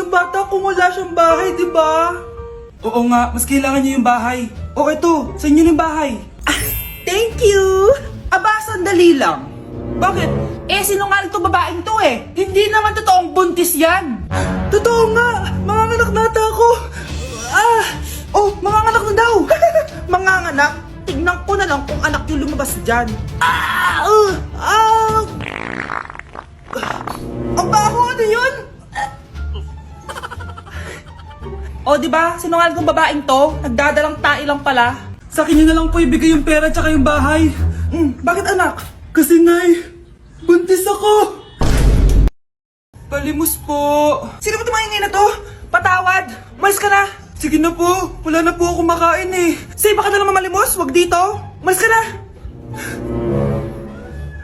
yung bata kung wala siyang bahay, di ba? Oo nga, mas kailangan niyo yung bahay. O eto, sa inyo yung bahay. Thank you! Aba, sandali lang. Bakit? Sinungaling to babaeng to eh. Hindi naman totoong buntis yan. Totoo nga! Manganganak nata ako. Manganganak na daw. Manganganak? Tignan ko na lang kung anak yung lumabas dyan. Ang baho, ano yun? Diba? Sinungaling kong babaeng to. Nagdadalang tae lang pala. Sa akin nyo na lang po ibigay yung pera tsaka yung bahay. Bakit anak? Kasi nay, buntis ako. Palimos po. Sino ba tumahingay na to? Patawad. Malis ka na. Sige na po. Wala na po ako makain eh. Say, baka na naman malimos. Wag dito. Malis ka na.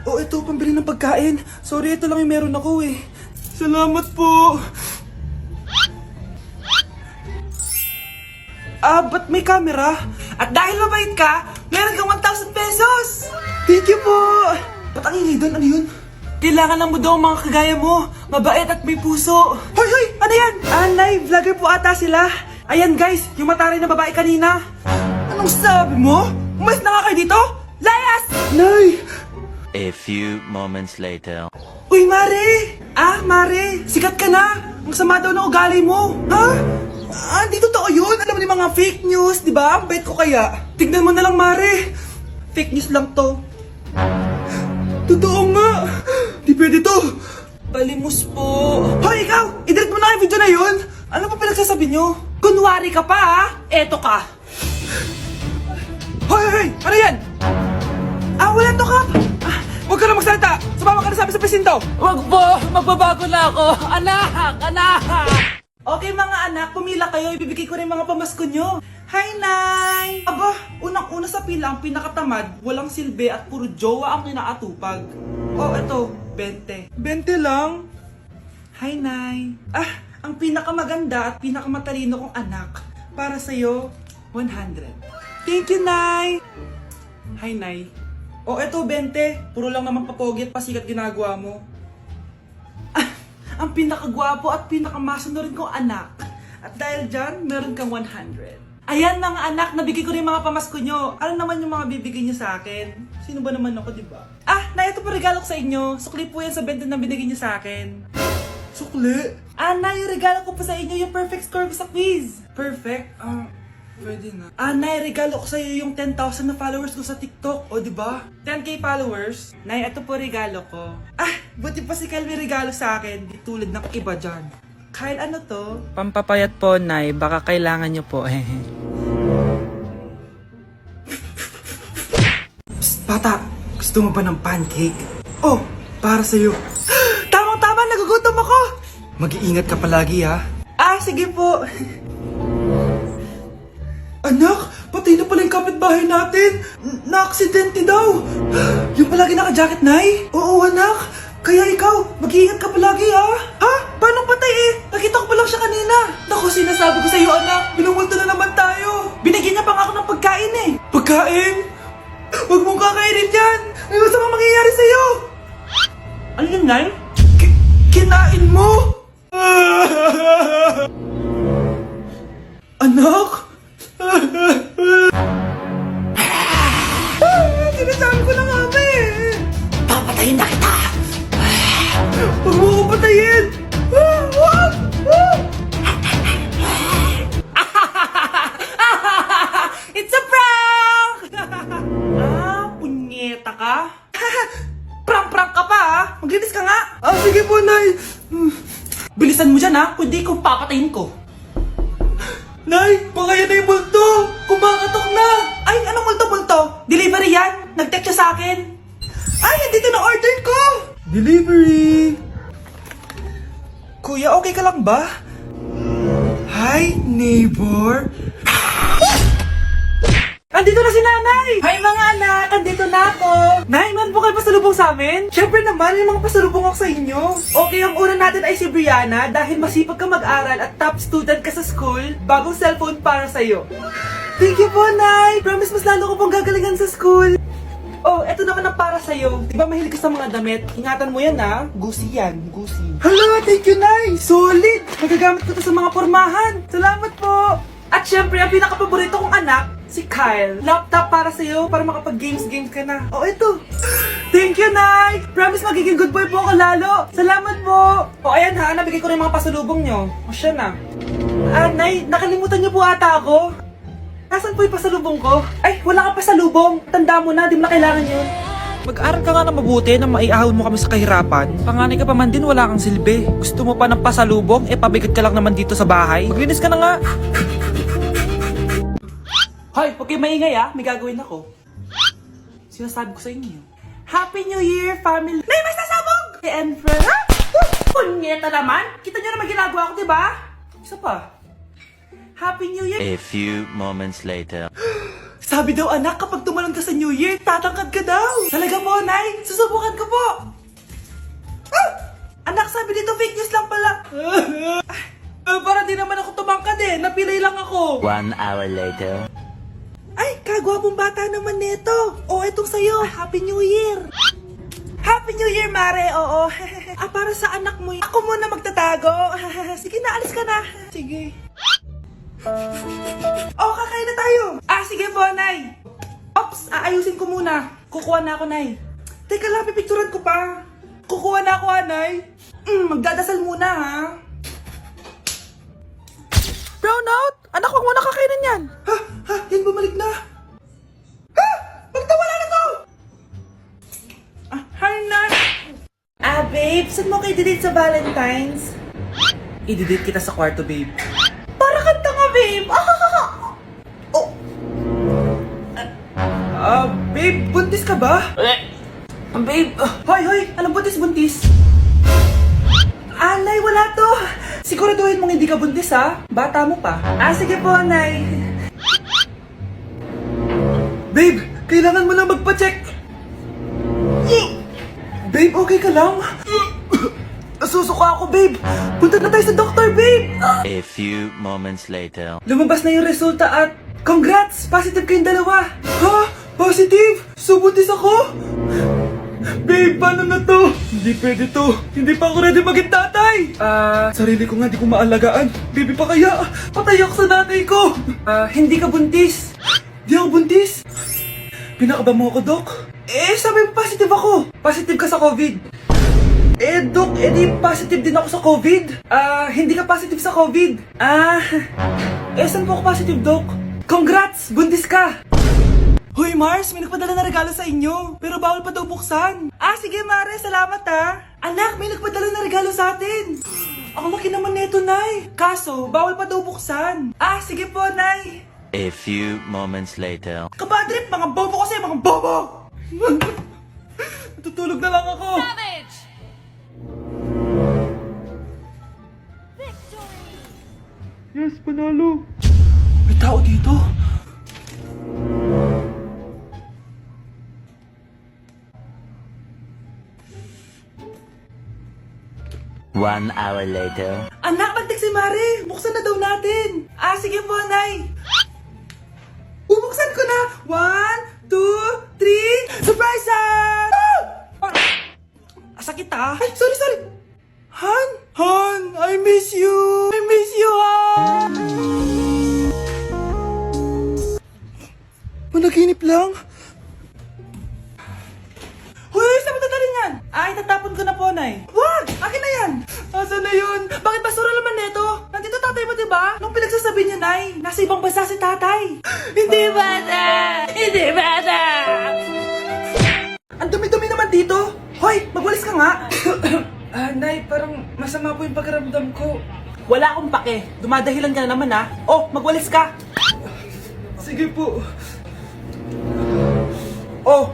Ito, pambili ng pagkain. Sorry, ito lang yung meron ako eh. Salamat po. Ba't may camera? At dahil mabait ka, meron kang 1,000 pesos! Thank you po! Ba't ang ingay doon? Ano yun? Kailangan lang mo daw ang mga kagaya mo. Mabait at may puso. Hoy! Ano yan? Nay, vlogger po ata sila. Ayan guys, yung mataray na babae kanina. Anong sabi mo? Umalis na nga kayo dito? Layas! Nay! A few moments later. Uy, Mare! Mare, sikat ka na! Ang sama daw ng ugali mo! Ha? Di totoo yun! Alam mo yung mga fake news, di ba? Ang bait ko kaya. Tignan mo na lang, Mare! Fake news lang to. Totoo nga! Di pwede to! Palimos po! Hoy, ikaw! I-delete mo na yung video na yun! Ano pa pinagsasabi nyo? Kunwari ka pa, ha? Eto ka! Hoy! Ano yan? Wala to, Kap! Huwag ka na magsalita! Sumama ka na sabi sa presinto! Wag po! Magbabago na ako! Anak! Okay mga anak, pumila kayo. Ibibigay ko rin mga pamasko nyo. Hi, Nay! Aba, unang-una sa pila ang pinakatamad, walang silbi at puro jowa ang kinaatupag. Eto, 20. 20 lang? Hi, Nay! Ang pinakamaganda at pinakamatalino kong anak. Para sa'yo, 100. Thank you, Nay! Hi, Nay. Eto, 20. Puro lang naman papogi at pasikat ginagawa mo. Ang pinakagwapo at pinakamasunurin kong anak. At dahil dyan, meron kang 100. Ayan mga anak, nabigay ko rin mga pamasko nyo. Ano naman yung mga bibigay nyo sa akin? Sino ba naman ako, diba? Nay, ito po regalo ko sa inyo. Sukli po yan sa 20 na binigay nyo sa akin. Sukli? Nay, yung regalo ko po sa inyo, yung perfect score ko sa quiz. Perfect? Pwede na. Nay, regalo ko sa iyo yung 10,000 na followers ko sa TikTok. Diba? 10k followers. Nay, ito po regalo ko. Buti pa si Kyle may regalo sa akin. Di tulad ng iba dyan. Kyle, ano to? Pampapayat po, Nay. Baka kailangan nyo po. Psst, bata. Gusto mo ba ng pancake? Para sa'yo. Tamang-tama, nagugutom ako. Mag-iingat ka palagi, ha? Sige po. Anak, patay na pala yung kapitbahay natin. Na-aksidente daw. Yung palagi naka-jacket, Nay? Oo, anak. Kaya ikaw, mag-iingat ka palagi, ha? Paano patay Nakita ko pa lang siya kanina. Naku, sinasabi ko sa iyo, anak. Binumulto na naman tayo. Binigyan niya pa nga ako ng pagkain Pagkain? Huwag mong kakainin yan. May masama mangyayari sa iyo. Ano yun, Nay? Kinain mo? Anak? Sinasabi ko na nga ba Papatayin na kita! Huwag mo ko patayin! Huwag! It's a prank! Punyeta ka? Prank ka pa Maglinis ka nga! Sige po, Nay! Bilisan mo dyan kundi kung papatayin ko. Nay, baka yan na yung multo! Kumakatok na! Anong multo-multo? Delivery yan! Nag-text siya sa akin! Nandito na order ko! Delivery! Kuya, okay ka lang ba? Hi, neighbor! Andito na si Nanay! Hi mga anak! Andito na ako! Nay, man po kayo pasalubong sa amin? Siyempre naman, may mga pasalubong ako sa inyo. Okay, ang una natin ay si Brianna dahil masipag ka mag-aral at top student ka sa school, bagong cellphone para sa'yo. Thank you po, Nay! Promise mas lalo ko pong gagalingan sa school. Oh, eto naman ang para sa'yo. Di ba mahilig ka sa mga damit? Ingatan mo yan ha. Gucci yan, Gucci. Hala, thank you, Nay. Solid. Magagamit ko to sa mga pormahan. Salamat po. At syempre, ang pinaka-paborito kong anak, si Kyle. Laptop para sa'yo, para makapag-games ka na. Oh, eto. Thank you, Nay. Promise magiging good boy po ako lalo. Salamat po. O, ayan ha, nabigay ko rin mga pasalubong nyo. O, siya na. Ah, Nay, nakalimutan niyo po ata ako. Nasaan po yung pasalubong ko? Ay, wala kang pasalubong. Tanda mo na, di mo na kailangan yun. Mag-aral ka nga na mabuti na maiahon mo kami sa kahirapan. Panganay ka pa man din, wala kang silbi. Gusto mo pa ng pasalubong, pabigat ka lang naman dito sa bahay. Maglinis ka na nga. Hoy, huwag kayo maingay ah. May gagawin ako. Sinasabi ko sa inyo. Happy New Year, family! Nay, may sasabog! And friends. Ha? Punyeta naman! Kita nyo naman ginagawa ko, di ba? Isa pa. Happy New Year! A few moments later. Sabi daw anak, kapag tumalon ka sa New Year, tatangkad ka daw. Talaga po, Nay. Susubukan ko po. Ah! Anak, sabi dito fake news lang pala. Para di naman ako tumangkad eh. Napilay lang ako. 1 hour later. Ay, kagwapong bata naman nito. Oh, etong sa'yo. Happy New Year. Happy New Year, Mare. Oo. Para sa anak mo. Ako muna magtatago. Sige na, alis ka na. Sige. Oh, kakain na tayo. Sige po, Nay. Ops, aayusin ko muna. Kukuha na ako, Nay. Teka lang, pipicturan ko pa. Kukuha na ako, Nay. Magdadasal muna, ha? Brown out? Anak, wag mo na kakainin yan. Yan bumalik na. Magtawala na to. Hi, Nay. Babe, saan mo kayo i-delete sa Valentine's? I-delete kita sa kwarto, babe. Para kang tanga, babe. Oh. Babe, buntis ka ba? Babe, hoy, anong buntis? Nay, wala to. Siguraduhin mong hindi ka buntis, ha? Bata mo pa. Sige po, Nay. Babe, kailangan mo lang magpa-check. Babe, okay ka lang? Nasusuka ako, babe. Punta na tayo sa doktor, babe. A few moments later. Lumabas na yung resulta at congrats! Positive kayong dalawa. Ha? Positive? So buntis ako? Babe, paano na to? Hindi pwede to. Hindi pa ako ready maging tatay. Sarili ko nga di ko maalagaan. Baby pa kaya? Patay ako sa nanay ko. Hindi ka buntis. Di ako buntis. Pinakaba mo ako, Dok? Sabi mo positive ako. Positive ka sa COVID. Dok, di positive din ako sa COVID. Hindi ka positive sa COVID. Saan po ako positive, Dok? Congrats! Buntis ka! Hoy, Mars! May nagpadala na regalo sa inyo. Pero bawal pa daw buksan. Sige, Mare. Salamat, ha. Anak, may nagpadala na regalo sa atin. Ang laki naman neto, Nay. Kaso, bawal pa daw buksan. Sige po, Nay. A few moments later. Kabadrip, mga bobo kasi, mga bobo! Natutulog na lang ako. Savage! Yes, panalo. May tao dito. One hour later. Anak, nagtik si Mare. Buksan na daw natin. Sige po, Nay. Bubuksan ko na. 1, 2, 3. Surprise! Sakit ah. Ay, sorry. Han, I miss you. Han. Managinip lang. Hoy, saan mo dadalhin yan? Tatapon ko na po, Nay. Wag! Akin na yan! Asan na yun? Bakit basura naman neto? Nandito tatay mo, diba? Nung pinagsasabi niya, Nay, nasa ibang bansa si tatay. Hindi bata! Ang dumi-dumi naman dito. Hoy, magwalis ka nga. Nay, parang masama po yung pakiramdam ko. Wala akong pake. Dumadahilan ka na naman, ha? Oh, magwalis ka. Sige po. Oh,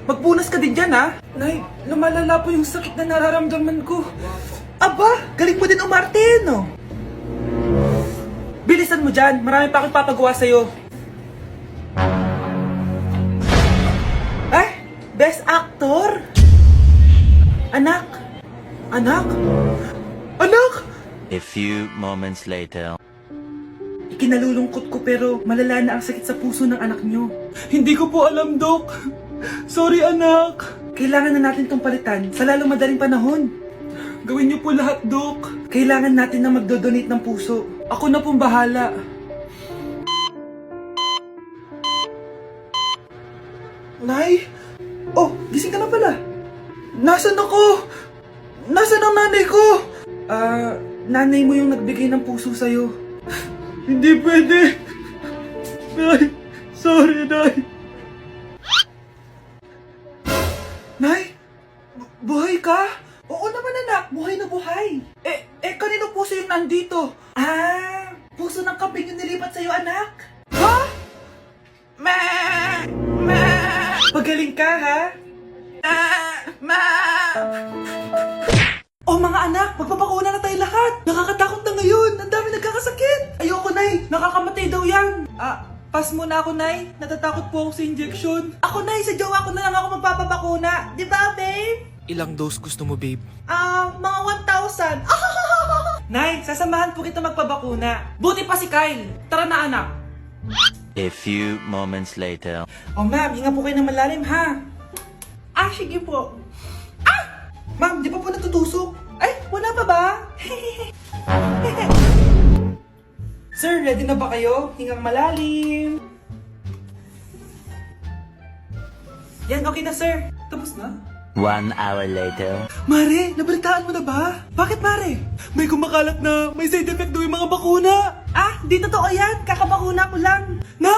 magpunas ka din dyan, ha? Nay, lumalala po yung sakit na nararamdaman ko. Aba, galing mo din umarte, no? Bilisan mo dyan. Marami pa akong papagawa sa'yo. Best actor? Anak? A few moments later. Ikinalulungkot ko pero malala na ang sakit sa puso ng anak nyo. Hindi ko po alam, Dok. Sorry, anak. Kailangan na natin tong palitan sa lalong madaling panahon. Gawin niyo po lahat, Dok. Kailangan natin na magdodonate ng puso. Ako na pong bahala. Nay? Oh, gising ka na pala. Nasaan ako? Nasaan ang nanay ko? Nanay mo yung nagbigay ng puso sa'yo. Hindi pwede. Nay, sorry, Nay. Nay? Buhay ka? Oo naman, anak. Buhay na buhay. Kanino puso yung nandito? Puso ng kambing yung nilipat sa'yo, anak. Ha? Ma! Ma! Pagaling ka, ha? Oh mga anak, magpapakuna na tayo lahat. Nakakatakot na ngayon. Ang dami nagkakasakit. Ayoko, Nay. Nakakamatay daw yan. Pass muna ako, Nay. Natatakot po ako sa injection. Ako, Nay. Sa jowa ko na lang ako magpapabakuna. Di ba, babe? Ilang dose gusto mo, babe? Mga 1,000. Nay, sasamahan po kita magpabakuna. Buti pa si Kyle. Tara na, anak. A few moments later. Oh, ma'am, hinga po kayo ng malalim, ha? Sige po. Ma'am, di pa po natutusok? Ay, wala pa ba? Sir, ready na ba kayo? Hingang malalim. Yan, okay na, sir. Tapos na? 1 hour later. Mare, nabalitaan mo na ba? Bakit, Mare? May kumakalat na may side effect daw yung mga bakuna. Di totoo yan. Kakabakuna ko lang.